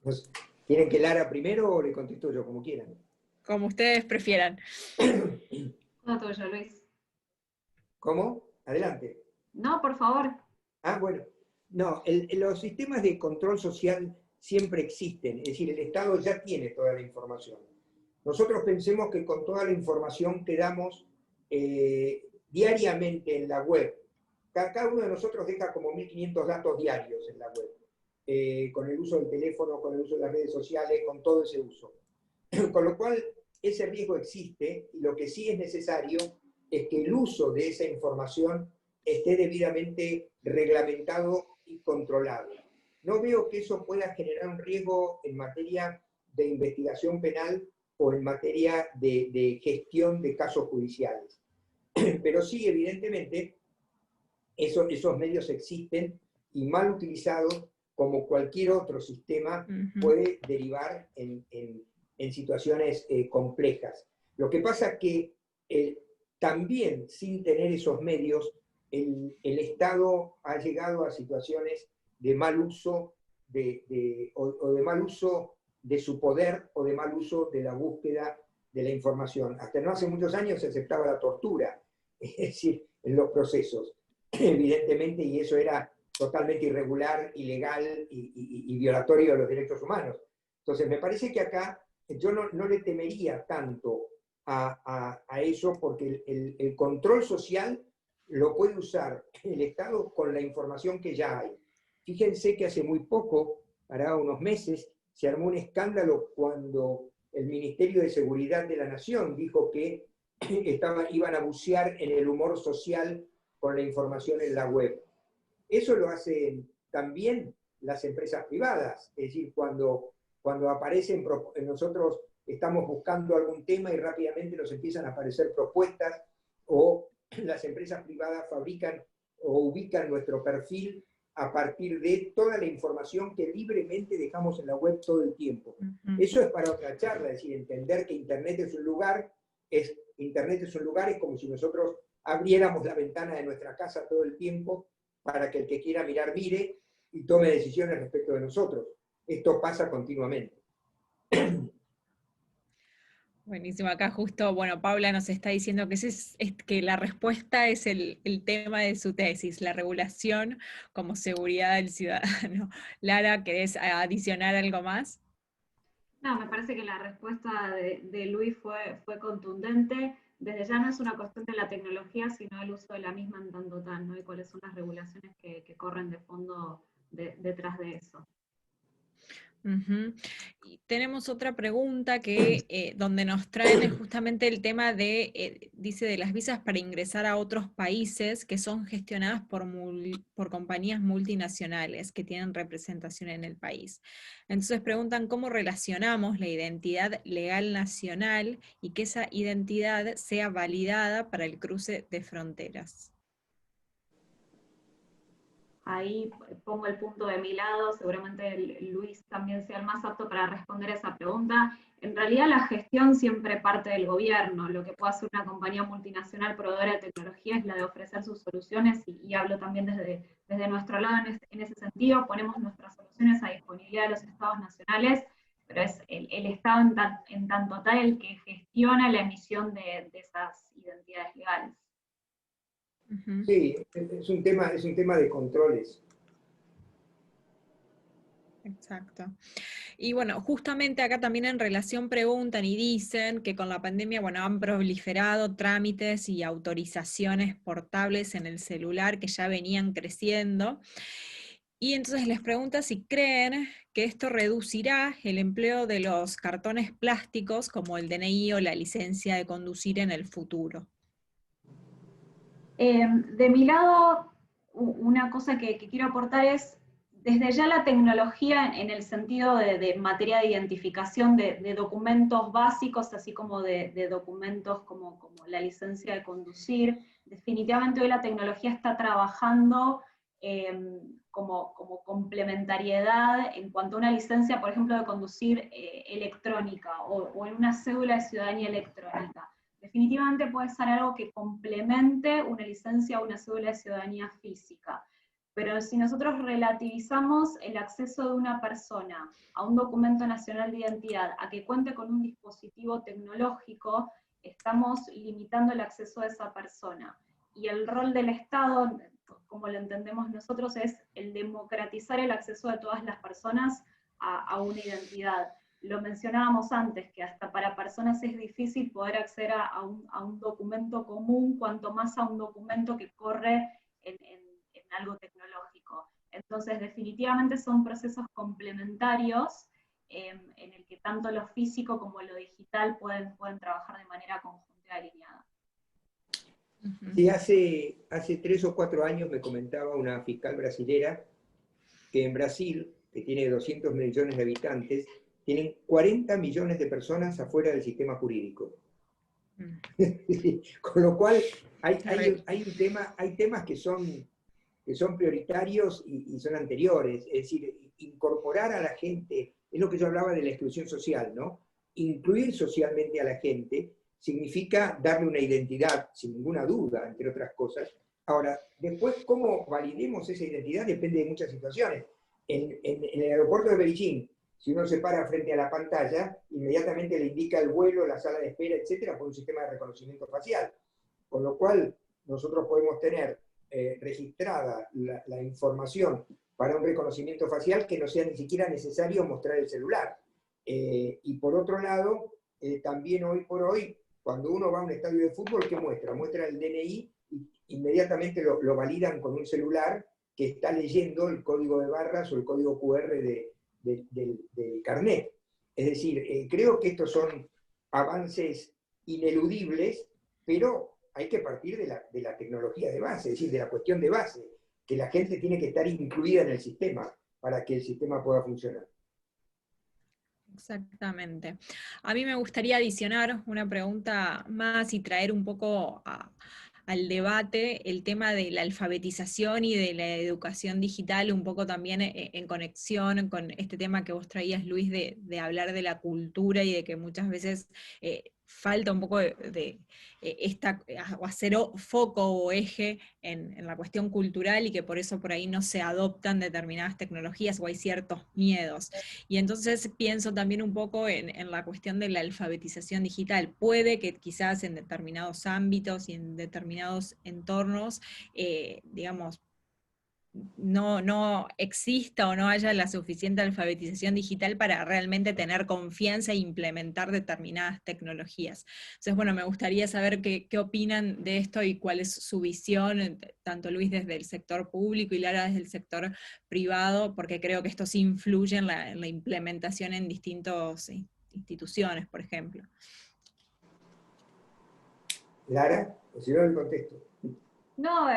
Speaker 3: Pues, ¿quieren que Lara primero o le contesto yo, como quieran?
Speaker 1: Como ustedes prefieran.
Speaker 2: No tuyo, Luis.
Speaker 3: ¿Cómo? Adelante.
Speaker 2: No, por favor.
Speaker 3: Ah, bueno. No, los sistemas de control social siempre existen, es decir, el Estado ya tiene toda la información. Nosotros pensemos que con toda la información que damos diariamente en la web, cada uno de nosotros deja como 1.500 datos diarios en la web, con el uso del teléfono, con el uso de las redes sociales, con todo ese uso. Con lo cual, ese riesgo existe, y lo que sí es necesario es que el uso de esa información esté debidamente reglamentado y controlado. No veo que eso pueda generar un riesgo en materia de investigación penal o en materia de gestión de casos judiciales. Pero sí, evidentemente, esos medios existen y mal utilizados, como cualquier otro sistema, puede derivar en situaciones complejas. Lo que pasa es que también sin tener esos medios, el Estado ha llegado a situaciones de mal uso o de mal uso de su poder o de mal uso de la búsqueda de la información. Hasta no hace muchos años se aceptaba la tortura, es decir, en los procesos, evidentemente, y eso era totalmente irregular, ilegal y violatorio de los derechos humanos. Entonces, me parece que acá yo no le temería tanto a eso, porque el control social lo puede usar el Estado con la información que ya hay. Fíjense que hace muy poco, para unos meses, se armó un escándalo cuando el Ministerio de Seguridad de la Nación dijo que iban a bucear en el humor social con la información en la web. Eso lo hacen también las empresas privadas. Es decir, cuando aparecen, nosotros estamos buscando algún tema y rápidamente nos empiezan a aparecer propuestas, o las empresas privadas fabrican o ubican nuestro perfil a partir de toda la información que libremente dejamos en la web todo el tiempo. Eso es para otra charla, es decir, entender que Internet es un lugar, es como si nosotros abriéramos la ventana de nuestra casa todo el tiempo para que el que quiera mirar mire y tome decisiones respecto de nosotros. Esto pasa continuamente.
Speaker 1: Buenísimo, acá justo, bueno, Paula nos está diciendo que, que la respuesta es el tema de su tesis, la regulación como seguridad del ciudadano. Lara, ¿querés adicionar algo más?
Speaker 2: No, me parece que la respuesta de Luis fue contundente. Desde ya no es una cuestión de la tecnología, sino el uso de la misma en tanto tal, ¿no? Y cuáles son las regulaciones que corren de fondo detrás de eso.
Speaker 1: Y tenemos otra pregunta que donde nos traen justamente el tema de, dice, de las visas para ingresar a otros países que son gestionadas por compañías multinacionales que tienen representación en el país. Entonces preguntan cómo relacionamos la identidad legal nacional y que esa identidad sea validada para el cruce de fronteras.
Speaker 2: Ahí pongo el punto de mi lado, seguramente Luis también sea el más apto para responder esa pregunta. En realidad la gestión siempre parte del gobierno. Lo que puede hacer una compañía multinacional proveedora de tecnología es la de ofrecer sus soluciones, y hablo también desde nuestro lado en ese sentido. Ponemos nuestras soluciones a disponibilidad de los estados nacionales, pero es el Estado en tanto tal el que gestiona la emisión de esas identidades legales.
Speaker 3: Sí, es un tema de controles.
Speaker 1: Exacto. Y bueno, justamente acá también en relación preguntan y dicen que con la pandemia, bueno, han proliferado trámites y autorizaciones portables en el celular que ya venían creciendo. Y entonces les pregunta si creen que esto reducirá el empleo de los cartones plásticos como el DNI o la licencia de conducir en el futuro.
Speaker 2: De mi lado, una cosa que quiero aportar es, desde ya la tecnología en el sentido de materia de identificación de documentos básicos, así como de documentos como la licencia de conducir, definitivamente hoy la tecnología está trabajando como complementariedad en cuanto a una licencia, por ejemplo, de conducir electrónica o en una cédula de ciudadanía electrónica. Definitivamente puede ser algo que complemente una licencia o una cédula de ciudadanía física. Pero si nosotros relativizamos el acceso de una persona a un documento nacional de identidad, a que cuente con un dispositivo tecnológico, estamos limitando el acceso de esa persona. Y el rol del Estado, como lo entendemos nosotros, es el democratizar el acceso de todas las personas a una identidad. Lo mencionábamos antes, que hasta para personas es difícil poder acceder a un documento común, cuanto más a un documento que corre en algo tecnológico. Entonces, definitivamente son procesos complementarios en el que tanto lo físico como lo digital pueden trabajar de manera conjunta y alineada.
Speaker 3: Sí, hace 3 o 4 años me comentaba una fiscal brasilera que en Brasil, que tiene 200 millones de habitantes, tienen 40 millones de personas afuera del sistema jurídico. Con lo cual, hay temas que son prioritarios y son anteriores. Es decir, incorporar a la gente, es lo que yo hablaba de la exclusión social, ¿no? Incluir socialmente a la gente significa darle una identidad, sin ninguna duda, entre otras cosas. Ahora, después, cómo validemos esa identidad depende de muchas situaciones. En el aeropuerto de Beijing, si uno se para frente a la pantalla, inmediatamente le indica el vuelo, la sala de espera, etcétera, por un sistema de reconocimiento facial. Con lo cual, nosotros podemos tener registrada la información para un reconocimiento facial que no sea ni siquiera necesario mostrar el celular. Y por otro lado, también hoy por hoy, cuando uno va a un estadio de fútbol, ¿qué muestra? Muestra el DNI y inmediatamente lo validan con un celular que está leyendo el código de barras o el código QR del carnet. Es decir, creo que estos son avances ineludibles, pero hay que partir de la tecnología de base, es decir, de la cuestión de base, que la gente tiene que estar incluida en el sistema. para que el sistema pueda funcionar.
Speaker 1: Exactamente. A mí me gustaría adicionar una pregunta más y traer un poco al debate el tema de la alfabetización y de la educación digital, un poco también en conexión con este tema que vos traías, Luis, de hablar de la cultura y de que muchas veces falta un poco o hacer foco o eje en la cuestión cultural y que por eso por ahí no se adoptan determinadas tecnologías o hay ciertos miedos. Y entonces pienso también un poco en la cuestión de la alfabetización digital. Puede que quizás en determinados ámbitos y en determinados entornos, digamos, no exista o no haya la suficiente alfabetización digital para realmente tener confianza e implementar determinadas tecnologías. Entonces, bueno, me gustaría saber qué opinan de esto y cuál es su visión, tanto Luis desde el sector público y Lara desde el sector privado, porque creo que esto sí influye en la implementación en distintas instituciones, por ejemplo.
Speaker 3: Lara, o si no, el contexto.
Speaker 2: No,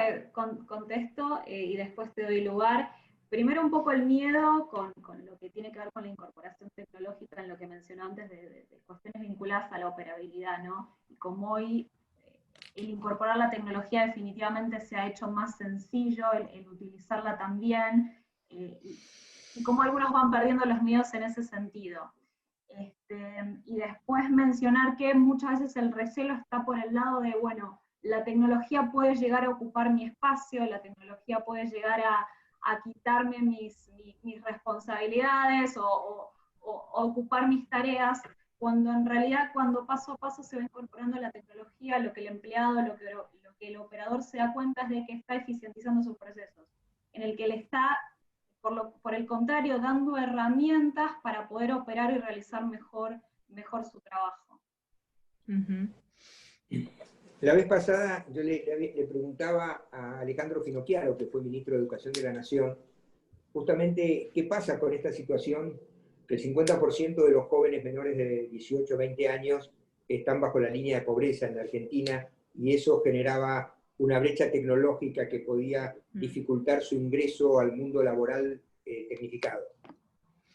Speaker 2: contesto y después te doy lugar. Primero un poco el miedo con lo que tiene que ver con la incorporación tecnológica en lo que mencioné antes de cuestiones vinculadas a la operabilidad, ¿no? Y como hoy el incorporar la tecnología definitivamente se ha hecho más sencillo, el utilizarla también, y como algunos van perdiendo los miedos en ese sentido. Y después mencionar que muchas veces el recelo está por el lado de, bueno, la tecnología puede llegar a ocupar mi espacio, la tecnología puede llegar a quitarme mis responsabilidades o ocupar mis tareas, cuando en realidad cuando paso a paso se va incorporando la tecnología, lo que el empleado, lo que el operador se da cuenta es de que está eficientizando sus procesos, en el que le está, por el contrario, dando herramientas para poder operar y realizar mejor su trabajo.
Speaker 1: Uh-huh.
Speaker 3: La vez pasada yo le preguntaba a Alejandro Finocchiaro, que fue ministro de Educación de la Nación, justamente qué pasa con esta situación, que el 50% de los jóvenes menores de 18 o 20 años están bajo la línea de pobreza en la Argentina, y eso generaba una brecha tecnológica que podía dificultar su ingreso al mundo laboral tecnificado.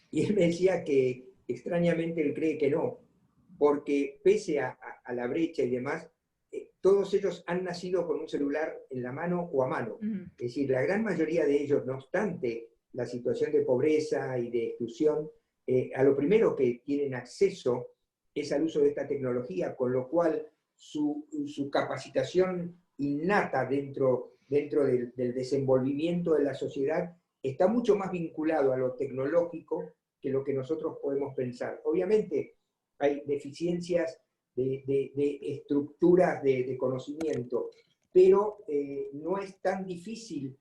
Speaker 3: Y él me decía que extrañamente él cree que no, porque pese a la brecha y demás, todos ellos han nacido con un celular en la mano o a mano. Es decir, la gran mayoría de ellos, no obstante la situación de pobreza y de exclusión, a lo primero que tienen acceso es al uso de esta tecnología, con lo cual su capacitación innata dentro del desenvolvimiento de la sociedad está mucho más vinculado a lo tecnológico que lo que nosotros podemos pensar. Obviamente hay deficiencias de estructuras de conocimiento, pero no es tan difícil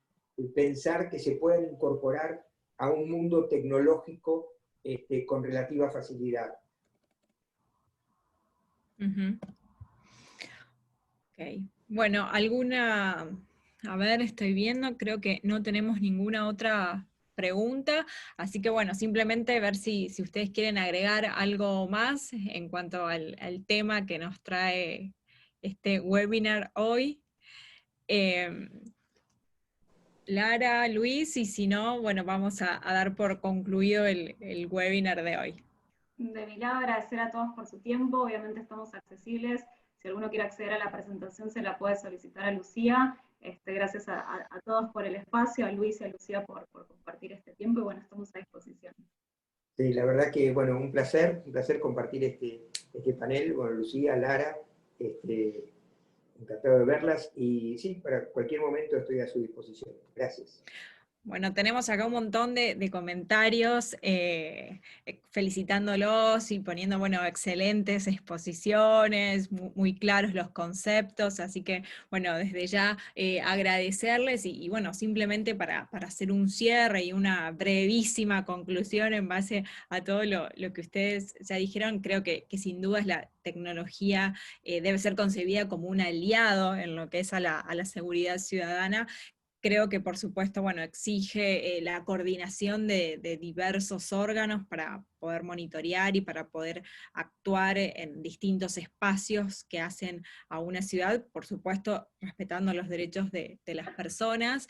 Speaker 3: pensar que se puedan incorporar a un mundo tecnológico con relativa facilidad.
Speaker 1: Uh-huh. Okay. Bueno, a ver, estoy viendo, creo que no tenemos ninguna otra pregunta, así que bueno, simplemente ver si ustedes quieren agregar algo más en cuanto al tema que nos trae este webinar hoy. Lara, Luis, y si no, bueno, vamos a dar por concluido el webinar de hoy.
Speaker 2: De mi lado, agradecer a todos por su tiempo, obviamente estamos accesibles, si alguno quiere acceder a la presentación se la puede solicitar a Lucía. Gracias a todos por el espacio, a Luis y a Lucía por compartir este tiempo, y bueno, estamos a disposición.
Speaker 3: Sí, la verdad que, bueno, un placer compartir este panel, bueno, Lucía, Lara, encantado de verlas, y sí, para cualquier momento estoy a su disposición. Gracias.
Speaker 1: Bueno, tenemos acá un montón de comentarios felicitándolos y poniendo, bueno, excelentes exposiciones, muy claros los conceptos, así que, bueno, desde ya agradecerles y, bueno, simplemente para hacer un cierre y una brevísima conclusión en base a todo lo que ustedes ya dijeron, creo que sin duda la tecnología debe ser concebida como un aliado en lo que es a la seguridad ciudadana. Creo que, por supuesto, bueno, exige la coordinación de diversos órganos para poder monitorear y para poder actuar en distintos espacios que hacen a una ciudad, por supuesto, respetando los derechos de las personas.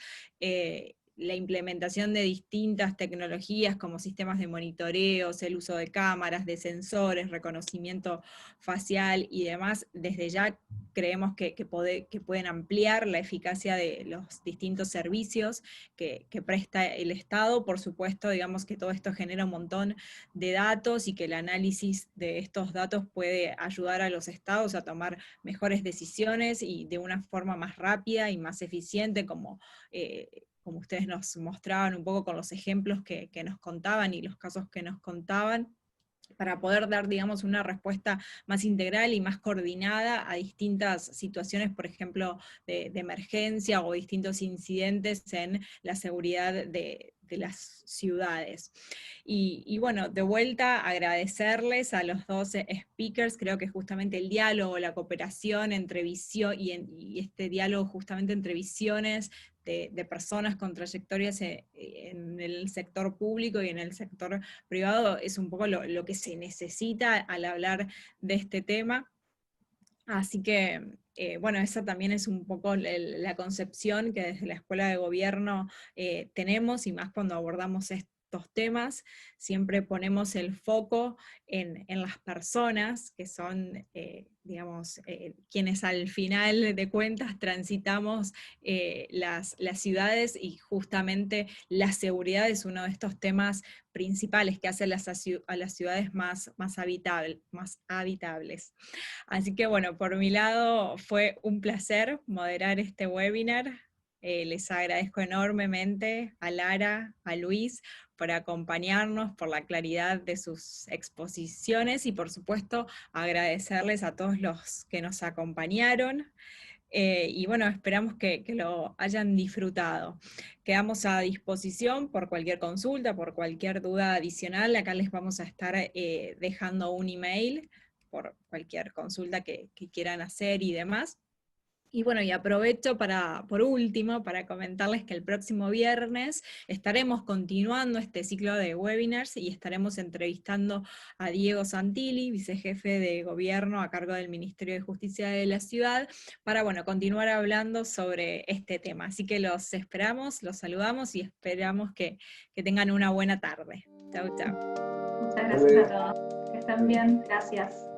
Speaker 1: la implementación de distintas tecnologías como sistemas de monitoreos, el uso de cámaras, de sensores, reconocimiento facial y demás, desde ya creemos que pueden ampliar la eficacia de los distintos servicios que presta el Estado. Por supuesto, digamos que todo esto genera un montón de datos y que el análisis de estos datos puede ayudar a los estados a tomar mejores decisiones y de una forma más rápida y más eficiente, como ustedes nos mostraban un poco con los ejemplos que nos contaban y los casos que nos contaban, para poder dar, digamos, una respuesta más integral y más coordinada a distintas situaciones, por ejemplo, de emergencia o distintos incidentes en la seguridad de las ciudades. Y bueno, de vuelta agradecerles a los dos speakers. Creo que justamente el diálogo, la cooperación entre visión y este diálogo justamente entre visiones de personas con trayectorias en el sector público y en el sector privado es un poco lo que se necesita al hablar de este tema. Así que, bueno, esa también es un poco la concepción que desde la Escuela de Gobierno tenemos, y más cuando abordamos estos temas, siempre ponemos el foco en las personas, que son, digamos, quienes al final de cuentas transitamos las ciudades, y justamente la seguridad es uno de estos temas principales que hace a las ciudades más habitables. Así que bueno, por mi lado fue un placer moderar este webinar. Les agradezco enormemente a Lara, a Luis, por acompañarnos, por la claridad de sus exposiciones, y por supuesto agradecerles a todos los que nos acompañaron. Y bueno, esperamos que lo hayan disfrutado. Quedamos a disposición por cualquier consulta, por cualquier duda adicional. Acá les vamos a estar dejando un email por cualquier consulta que quieran hacer y demás. Y bueno, y aprovecho por último, para comentarles que el próximo viernes estaremos continuando este ciclo de webinars y estaremos entrevistando a Diego Santilli, vicejefe de gobierno a cargo del Ministerio de Justicia de la Ciudad, para bueno, continuar hablando sobre este tema. Así que los esperamos, los saludamos y esperamos que tengan una buena tarde. Chau, chau.
Speaker 2: Muchas gracias a todos. Que estén bien. Gracias.